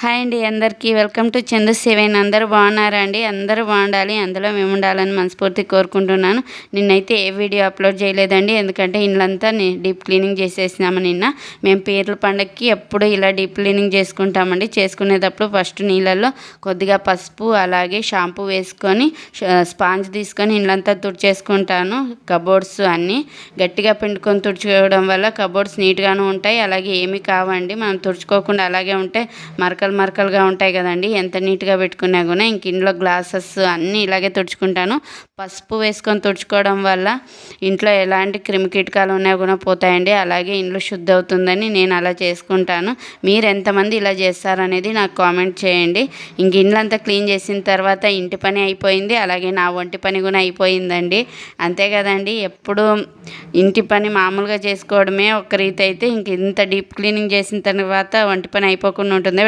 Hi అండి అందరికీ welcome to Chandu seven. అందరూ బాగున్నారా అండి? అందరూ బాగుండాలి, అందులో మేము ఉండాలని మనస్ఫూర్తి కోరుకుంటున్నాను. నిన్నైతే ఏ వీడియో అప్లోడ్ చేయలేదండి, ఎందుకంటే ఇల్లంతా డీప్ క్లీనింగ్ చేసేసినాము. నిన్న మేము పీర్ల పండగకి ఎప్పుడు ఇలా డీప్ క్లీనింగ్ చేసుకుంటామండి. చేసుకునేటప్పుడు ఫస్ట్ నీళ్ళల్లో కొద్దిగా పసుపు అలాగే షాంపూ వేసుకొని స్పాంజ్ తీసుకొని ఇల్లంతా తుడిచేసుకుంటాను. కబోర్డ్స్ అన్నీ గట్టిగా పిండుకొని తుడుచుకోవడం వల్ల కబోర్డ్స్ నీట్గాను ఉంటాయి, అలాగే ఏమీ కావండి. మనం తుడుచుకోకుండా అలాగే ఉంటే మరకలుగా ఉంటాయి కదండి, ఎంత నీట్గా పెట్టుకున్నా కూడా. ఇంక ఇంట్లో గ్లాసెస్ అన్నీ ఇలాగే తుడుచుకుంటాను. పసుపు వేసుకొని తుడుచుకోవడం వల్ల ఇంట్లో ఎలాంటి క్రిమికీటకాలు ఉన్నా కూడా పోతాయండి, అలాగే ఇంట్లో శుద్ధి అవుతుందని నేను అలా చేసుకుంటాను. మీరు ఎంతమంది ఇలా చేస్తారనేది నాకు కామెంట్ చేయండి. ఇంక ఇండ్లంతా క్లీన్ చేసిన తర్వాత ఇంటి పని అయిపోయింది, అలాగే నా ఒంటి పని కూడా అయిపోయిందండి. అంతే కదండి, ఎప్పుడు ఇంటి పని మామూలుగా చేసుకోవడమే ఒక రీతి అయితే, ఇంక ఇంత డీప్ క్లీనింగ్ చేసిన తర్వాత ఒంటి పని అయిపోకుండా ఉంటుంది.